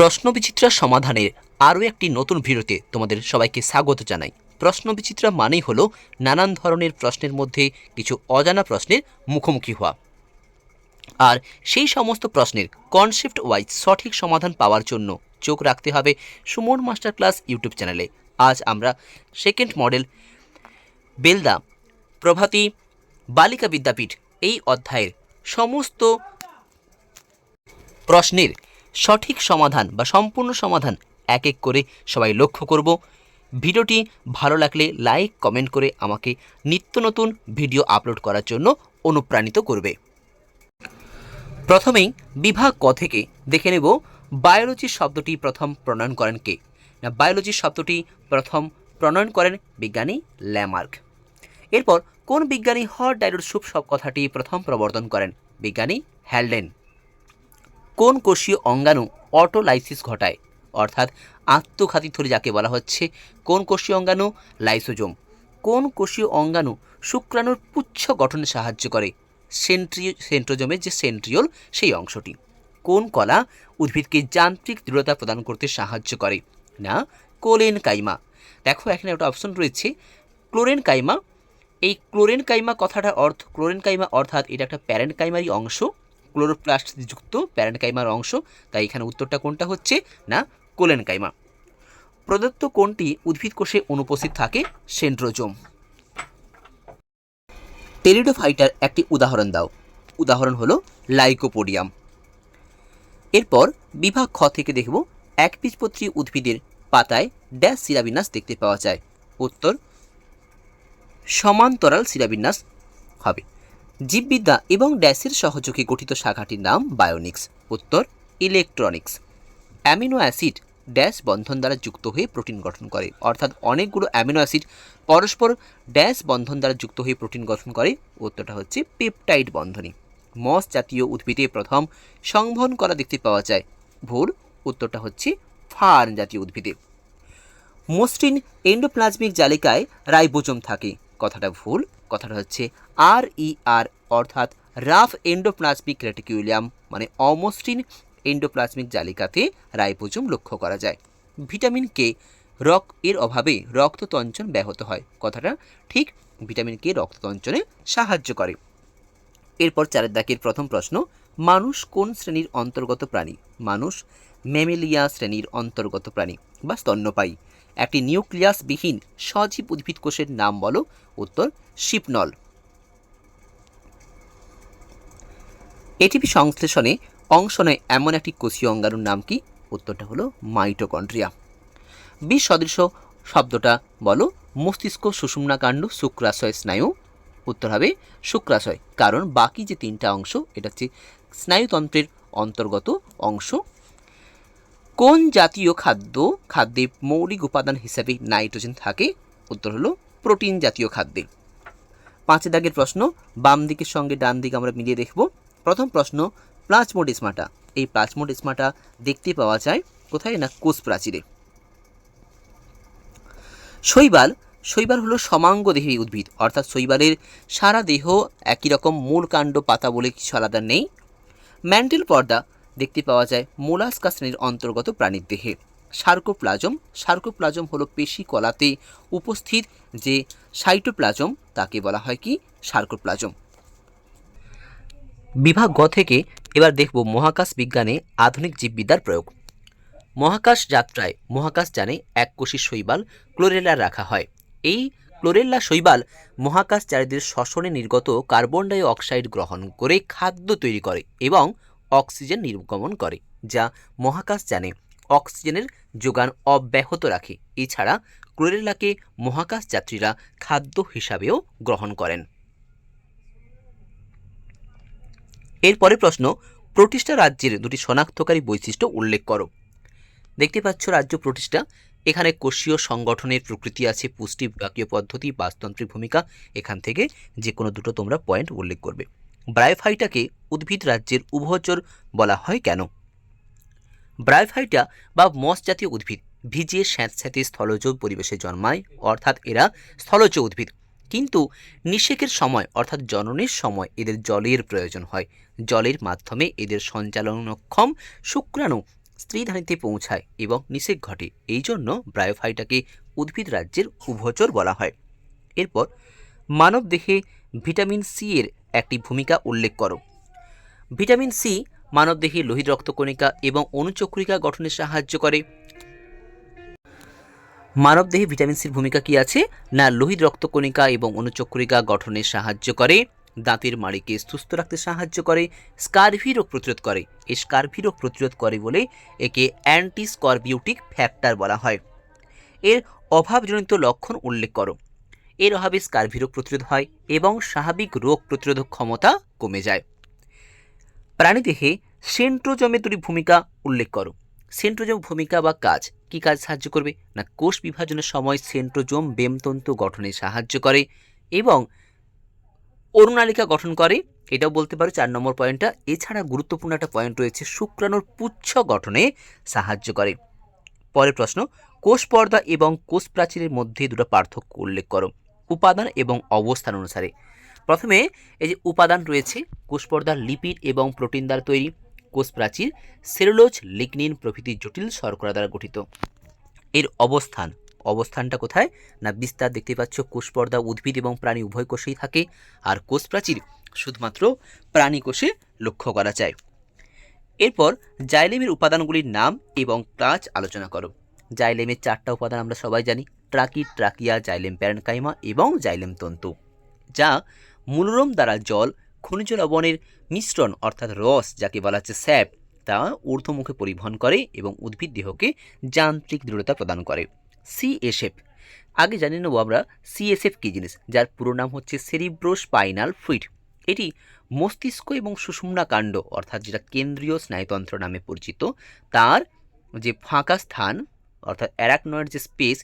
প্রশ্নবিচিত্রা সমাধানের আরও একটি নতুন ভিডিওতে তোমাদের সবাইকে স্বাগত জানাই। প্রশ্নবিচিত্রা মানেই হলো নানান ধরনের প্রশ্নের মধ্যে কিছু অজানা প্রশ্নের মুখোমুখি হওয়া, আর সেই সমস্ত প্রশ্নের কনসেপ্ট ওয়াইজ সঠিক সমাধান পাওয়ার জন্য চোখ রাখতে হবে সুমন মাস্টার ক্লাস ইউটিউব চ্যানেলে। আজ আমরা সেকেন্ড মডেল বেলদা প্রভাতী বালিকা বিদ্যাপীঠ এই অধ্যায়ের সমস্ত প্রশ্নের সঠিক সমাধান বা সম্পূর্ণ সমাধান এক এক করে সবাই লক্ষ্য করব। ভিডিওটি ভালো লাগলে লাইক কমেন্ট করে আমাকে নিত্য নতুন ভিডিও আপলোড করার জন্য অনুপ্রাণিত করবে। প্রথমেই বিভাগ ক থেকে দেখে নেব বায়োলজি শব্দটি প্রথম প্রণয়ন করেন কে। না, বায়োলজি শব্দটি প্রথম প্রণয়ন করেন বিজ্ঞানী ল্যামার্ক। এরপর কোন বিজ্ঞানী হট ডাইলুট স্যুপ সব কথাটি প্রথম প্রবর্তন করেন? বিজ্ঞানী হ্যালডেন। কোন কোষীয় অঙ্গাণু অটোলাইসিস ঘটায়, অর্থাৎ আত্মঘাতী থলি যাকে বলা হচ্ছে কোন কোষীয় অঙ্গাণু? লাইসোজোম। কোন কোষীয় অঙ্গাণু শুক্রাণুর পুচ্ছ গঠনে সাহায্য করে? সেন্ট্রোজোমের যে সেন্ট্রিওল সেই অংশটি। কোন কলা উদ্ভিদকে যান্ত্রিক দৃঢ়তা প্রদান করতে সাহায্য করে? না, কোলেন কাইমা। দেখো এখানে একটা অপশন রয়েছে ক্লোরেন কাইমা। এই ক্লোরেন কাইমা কথাটার অর্থ, ক্লোরেন কাইমা অর্থাৎ এটা একটা প্যারেন্ট কাইমারই অংশ, ক্লোরোপ্লাস্ট যুক্ত প্যারেন্ট কাইমার অংশ, তাই এখানে উত্তরটা কোনটা হচ্ছে? না, কোলেন কাইমা। প্রদত্ত কোনটি উদ্ভিদ কোষে অনুপস্থিত থাকে? সেন্ট্রোজোম। টেরিডোফাইটার একটি উদাহরণ দাও। উদাহরণ হলো লাইকোপোডিয়াম। এরপর বিভাগ খ থেকে দেখব একবীজপত্রী উদ্ভিদের পাতায় ড্যাশ শিরাবিন্যাস দেখতে পাওয়া যায়। উত্তর সমান্তরাল শিরাবিন্যাস হবে। জীববিদ্যা এবং ড্যাশের সহযোগে গঠিত শাখাটির নাম বায়োনিক্স। উত্তর ইলেকট্রনিক্স। অ্যামিনো অ্যাসিড ড্যাশ বন্ধন দ্বারা যুক্ত হয়ে প্রোটিন গঠন করে, অর্থাৎ অনেকগুলো অ্যামিনো অ্যাসিড পরস্পর ড্যাশ বন্ধন দ্বারা যুক্ত হয়ে প্রোটিন গঠন করে। উত্তরটা হচ্ছে পেপটাইড বন্ধনী। মস জাতীয় উদ্ভিদে প্রথম সংবহন করা দেখতে পাওয়া যায়। ভুল, উত্তরটা হচ্ছে ফার্ন জাতীয় উদ্ভিদে। মসৃণ এন্ডোপ্লাজমিক জালিকায় রাইবোজোম থাকে, কথাটা ভুল। কথাটা হচ্ছে RER, অর্থাৎ রাফ এন্ডোপ্লাজমিক রেটিকুলাম, মানে অমসৃণ এন্ডোপ্লাজমিক জালিকাতে রাইবোজোম লক্ষ্য করা যায়। ভিটামিন কে এর অভাবে রক্ততঞ্চন ব্যাহত হয়, কথাটা ঠিক। ভিটামিন কে রক্ততঞ্চনে সাহায্য করে। এরপর চারের দাগের প্রথম প্রশ্ন, মানুষ কোন শ্রেণীর অন্তর্গত প্রাণী? মানুষ ম্যামেলিয়া শ্রেণীর অন্তর্গত প্রাণী বা স্তন্যপায়ী। একটি নিউক্লিয়াসবিহীন সজীব উদ্ভিদ কোষের নাম বলো। উত্তর শিপনল। এটিপি সংশ্লেষণে অংশ নেয় এমন একটি কোষীয় অঙ্গাণুর নাম কি? উত্তরটা হলো মাইটোকন্ড্রিয়া। বিষ সদৃশ শব্দটা বলো। মস্তিষ্ক, সুষুম্নাকাণ্ড, শুক্রাশয়, স্নায়ু। উত্তর হবে শুক্রাশয়, কারণ বাকি যে তিনটা অংশ এটা হচ্ছে স্নায়ুতন্ত্রের অন্তর্গত অংশ। কোন জাতীয় খাদ্যে মৌলিক উপাদান হিসেবে নাইট্রোজেন থাকে? উত্তর হলো প্রোটিন জাতীয় খাদ্যে। পাঁচের দাগের প্রশ্ন, বাম দিকের সঙ্গে ডান দিকে আমরা মিলিয়ে দেখব। প্রথম প্রশ্ন, প্লাজমোডেসমাটা। এই প্লাজমোডেসমাটা দেখতে পাওয়া যায় কোথায়? না, কোষ প্রাচীরে। শৈবাল হলো সমাঙ্গদেহী উদ্ভিদ, অর্থাৎ শৈবালের সারা দেহ একই রকম, মূল কাণ্ড পাতা বলে কিছু আলাদা নেই। ম্যান্টেল পর্দা দেখতে পাওয়া যায় মোলাস্কা শ্রেণীর অন্তর্গত প্রাণীর দেহে। সার্কোপ্লাজম হলো পেশি কলাতে উপস্থিত যে সাইটোপ্লাজম, তাকে বলা হয় কি? সার্কোপ্লাজম। বিভাগ গ থেকে এবার দেখব মহাকাশ বিজ্ঞানে আধুনিক জীববিদ্যার প্রয়োগ। মহাকাশ যাত্রায় মহাকাশযানে এককোষী শৈবাল ক্লোরেলা রাখা হয়। এই ক্লোরেলা শৈবাল মহাকাশচারীদের শ্বসনে নির্গত কার্বন ডাই অক্সাইড গ্রহণ করে খাদ্য তৈরি করে এবং অক্সিজেন নির্গমন করে, যা মহাকাশযানে অক্সিজেনের যোগান অব্যাহত রাখে। এছাড়া ক্লোরেলাকে মহাকাশ যাত্রীরা খাদ্য হিসাবেও গ্রহণ করেন। এরপরে প্রশ্ন, প্রতিষ্ঠা রাজ্যের দুটি শনাক্তকারী বৈশিষ্ট্য উল্লেখ করো। দেখতে পাচ্ছ রাজ্য প্রতিষ্ঠা, এখানে কোষীয় সংগঠনের প্রকৃতি আছে, পুষ্টি বিভাগীয় পদ্ধতি, বাস্তুতান্ত্রিক ভূমিকা। এখান থেকে যে কোনো দুটো তোমরা পয়েন্ট উল্লেখ করবে। ব্রায়োফাইটাকে উদ্ভিদ রাজ্যের উভচর বলা হয় কেন? ব্রায়োফাইটা বা মস জাতীয় উদ্ভিদ ভিজিয়ে স্যাঁতস্যাঁতে স্থলজ পরিবেশে জন্মায়, অর্থাৎ এরা স্থলজ উদ্ভিদ। কিন্তু নিষেকের সময় অর্থাৎ জননের সময় এদের জলের প্রয়োজন হয়। জলের মাধ্যমে এদের সঞ্চালনক্ষম শুক্রাণু স্ত্রীধানীতে পৌঁছায় এবং নিষেক ঘটে, এই জন্য ব্রায়োফাইটাকে উদ্ভিদ রাজ্যের উভচর বলা হয়। এরপর মানব দেহে ভিটামিন সি এর একটি ভূমিকা উল্লেখ করো। ভিটামিন সি মানবদেহে লোহিত রক্তকণিকা এবং অণুচক্রিকা গঠনে সাহায্য করে। মানবদেহে ভিটামিন সির ভূমিকা কি আছে না লোহিত রক্তকণিকা এবং অণুচক্রিকা গঠনে সাহায্য করে, দাঁতের মাড়িকে সুস্থ রাখতে সাহায্য করে, স্কারভি রোগ প্রতিরোধ করে। এই স্কারভি রোগ প্রতিরোধ করে বলে একে অ্যান্টি স্করবিউটিক ফ্যাক্টর বলা হয়। এর অভাবজনিত লক্ষণ উল্লেখ করো। এর অভাবে স্কারভি রোগ প্রতিরোধ হয় এবং স্বাভাবিক রোগ প্রতিরোধক ক্ষমতা কমে যায়। প্রাণীদেহে সেন্ট্রোজমের দুটি ভূমিকা উল্লেখ করো। সেন্ট্রোজোম ভূমিকা বা কাজ, কি কাজ সাহায্য করবে না কোষ বিভাজনের সময় সেন্ট্রোজোম বেমতন্তু গঠনে সাহায্য করে এবং অণুনালিকা গঠন করে, এটাও বলতে পারো 4 নম্বর পয়েন্টটা। এছাড়া গুরুত্বপূর্ণ একটা পয়েন্ট রয়েছে, শুক্রাণুর পুচ্ছ গঠনে সাহায্য করে। পরের প্রশ্ন, কোষ পর্দা এবং কোষ প্রাচীরের মধ্যে দুটো পার্থক্য উল্লেখ করো উপাদান এবং অবস্থান অনুসারে। প্রথমে এই যে উপাদান রয়েছে, কোষ পর্দা লিপিড এবং প্রোটিন দ্বারা তৈরি, কোষ প্রাচীর সেলুলোজ লিগনিন প্রভৃতি জটিল শর্করা দ্বারা গঠিত। এর অবস্থান, অবস্থানটা কোথায় না বিস্তার দেখতে পাচ্ছ, কোষ পর্দা উদ্ভিদ এবং প্রাণী উভয় কোষেই থাকে, আর কোষ প্রাচীর শুধুমাত্র প্রাণী কোষে লক্ষ্য করা যায়। এরপর জাইলেমের উপাদানগুলির নাম এবং কাজ আলোচনা করো। জাইলেমের 4টা উপাদান আমরা সবাই জানি, ট্রাকিড, ট্রাকিয়া, জাইলেম প্যারেনকাইমা এবং জাইলেম তন্তু, যা মূলরোম দ্বারা জল, খনিজ লবণের মিশ্রণ অর্থাৎ রস যাকে বলা হচ্ছে স্যাপ, তা ঊর্ধ্বমুখে পরিবহন করে এবং উদ্ভিদ দেহকে যান্ত্রিক দৃঢ়তা প্রদান করে। সিএসএফ, আগে জানি নেব আমরা সিএসএফ কী জিনিস, যার পুরো নাম হচ্ছে সেরিব্রোস্পাইনাল ফ্লুইড। এটি মস্তিষ্ক এবং সুষুম্না কাণ্ড অর্থাৎ যেটা কেন্দ্রীয় স্নায়ুতন্ত্র নামে পরিচিত, তার যে ফাঁকা স্থান অর্থাৎ অ্যারাকনয়েড যে স্পেস,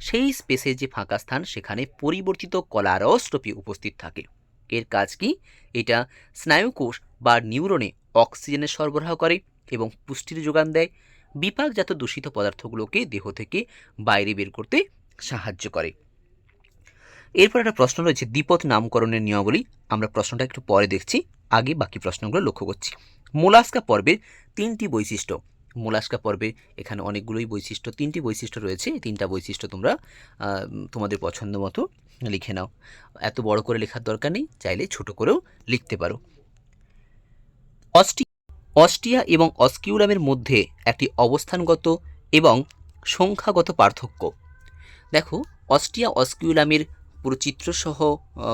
সেই স্পেসের যে ফাঁকা স্থান সেখানে পরিবর্তিত কলারোস্কোপি উপস্থিত থাকে। এর কাজ কি, এটা স্নায়ুকোষ বা নিউরনে অক্সিজেনের সরবরাহ করে এবং পুষ্টির যোগান দেয়, বিপাকজাত দূষিত পদার্থগুলোকে দেহ থেকে বাইরে বের করতে সাহায্য করে। এরপর একটা প্রশ্ন রয়েছে দ্বিপদ নামকরণের নিয়মাবলী, আমরা প্রশ্নটা একটু পরে দেখছি, আগে বাকি প্রশ্নগুলো লক্ষ্য করছি। মোলাস্কা পর্বের 3টি বৈশিষ্ট্য। মোলাস্কা পর্বে এখানে অনেকগুলোই বৈশিষ্ট্য, 3টি বৈশিষ্ট্য রয়েছে, 3টা বৈশিষ্ট্য তোমরা তোমাদের পছন্দ মতো লিখে নাও, এত বড় করে লেখার দরকার নেই, চাইলে ছোট করেও লিখতে পারো। অস্টিয়া এবং অস্কিউলামের মধ্যে একটি অবস্থানগত এবং সংখ্যাগত পার্থক্য। দেখো, অস্টিয়া অস্কিউলামের পুরো চিত্রসহ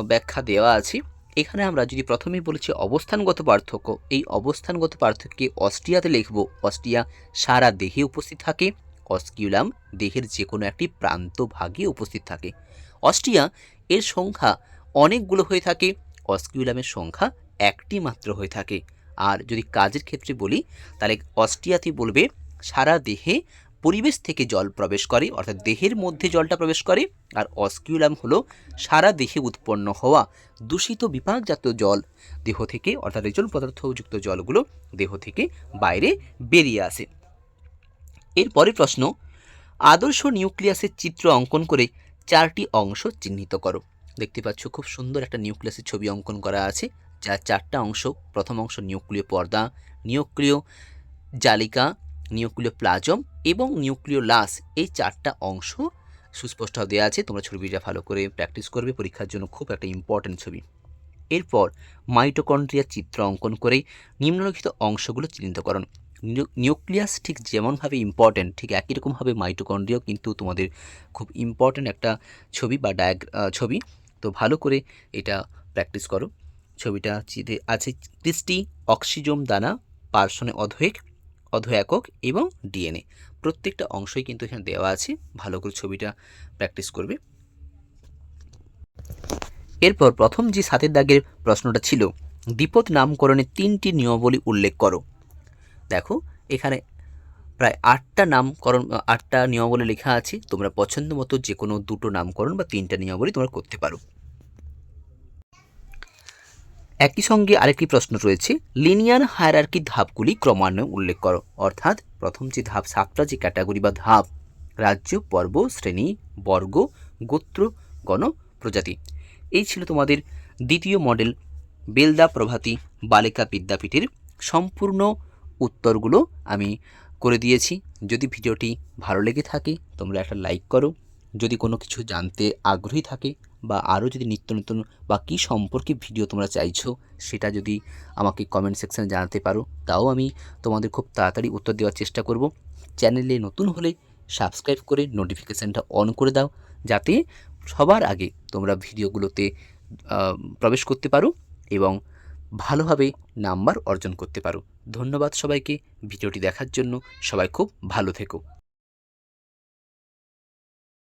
ব্যাখ্যা দেওয়া আছে। এখানে আমরা যদি প্রথমেই বলেছি অবস্থানগত পার্থক্য, এই অবস্থানগত পার্থক্যে অস্টিয়াতে লিখব অস্টিয়া সারা দেহে উপস্থিত থাকে, অস্কিউলাম দেহের যে কোনো একটি প্রান্ত ভাগে উপস্থিত থাকে। অস্টিয়া এর সংখ্যা অনেকগুলো হয়ে থাকে, অস্কিউলামের সংখ্যা একটি মাত্র হয়ে থাকে। আর যদি কাজের ক্ষেত্রে বলি তাহলে অস্টিয়াতে বলবে সারা দেহে পরিবেশ থেকে জল প্রবেশ করে অর্থাৎ দেহের মধ্যে জলটা প্রবেশ করে, আর অস্কিউলাম হলো সারা দেহে উৎপন্ন হওয়া দূষিত বিপাকজাত জল দেহ থেকে অর্থাৎ রেচন পদার্থযুক্ত জলগুলো দেহ থেকে বাইরে বেরিয়ে আসে। এরপরের প্রশ্ন, আদর্শ নিউক্লিয়াসের চিত্র অঙ্কন করে 4টি অংশ চিহ্নিত করো। দেখতে পাচ্ছ খুব সুন্দর একটা নিউক্লিয়াসের ছবি অঙ্কন করা আছে, যার 4টা অংশ। প্রথম অংশ নিউক্লিয় পর্দা, নিউক্লিয় জালিকা, নিউক্লিয় প্লাজম এবং নিউক্লিয় লাস, এই 4টা অংশ সুস্পষ্ট দেওয়া আছে। তোমরা ছবিটা ভালো করে প্র্যাকটিস করবে, পরীক্ষার জন্য খুব একটা ইম্পর্টেন্ট ছবি। এরপর মাইটোকন্ড্রিয়ার চিত্র অঙ্কন করে নিম্নলিখিত অংশগুলো চিহ্নিত করুন। নিউক্লিয়াস ঠিক যেমনভাবে ইম্পর্টেন্ট, ঠিক একই রকমভাবে মাইটোকন্ড্রিয়াও কিন্তু তোমাদের খুব ইম্পর্টেন্ট একটা ছবি বা ছবি, তো ভালো করে এটা প্র্যাকটিস করো। ছবিটা আছে ক্রিস্টি, অক্সিজোম দানা, পার্শ্বনে অধোএকক এবং ডিএনএ, প্রত্যেকটা অংশই কিন্তু এখানে দেওয়া আছে, ভালো করে ছবিটা প্র্যাকটিস করবে। এরপর প্রথম যে 7 দাগের প্রশ্নটা ছিল, দ্বিপদ নামকরণের 3টি নিয়মাবলী উল্লেখ করো। দেখো এখানে প্রায় 8টা নিয়মাবলী লেখা আছে, তোমরা পছন্দ মতো যে কোনো 2টো নামকরণ বা 3টা নিয়মাবলী তোমরা করতে পারো। একই সঙ্গে আরেকটি প্রশ্ন রয়েছে, লিনিয়ার হায়ারার্কির ধাপগুলি ক্রমান্বয়ে উল্লেখ করো। অর্থাৎ প্রথম যে ধাপ, 7টা যে ক্যাটাগরি বা ধাপ, রাজ্য, পর্ব, শ্রেণী, বর্গ, গোত্র, গণ, প্রজাতি, এই ছিল তোমাদের দ্বিতীয় মডেল বেলদা প্রভাতী বালিকা বিদ্যাপীঠের সম্পূর্ণ উত্তরগুলো আমি করে দিয়েছি। যদি ভিডিওটি ভালো লেগে থাকে তোমরা একটা লাইক করো। যদি কোনো কিছু জানতে আগ্রহী থাকে বা আরও যদি নিত্য নতুন বা কী সম্পর্কে ভিডিও তোমরা চাইছো সেটা যদি আমাকে কমেন্ট সেকশানে জানাতে পারো, তাও আমি তোমাদের খুব তাড়াতাড়ি উত্তর দেওয়ার চেষ্টা করব। চ্যানেলে নতুন হলে সাবস্ক্রাইব করে নোটিফিকেশানটা অন করে দাও, যাতে সবার আগে তোমরা ভিডিওগুলোতে প্রবেশ করতে পারো এবং ভালোভাবে নাম্বার অর্জন করতে পারো। ধন্যবাদ সবাইকে ভিডিওটি দেখার জন্য। সবাই খুব ভালো থেকো।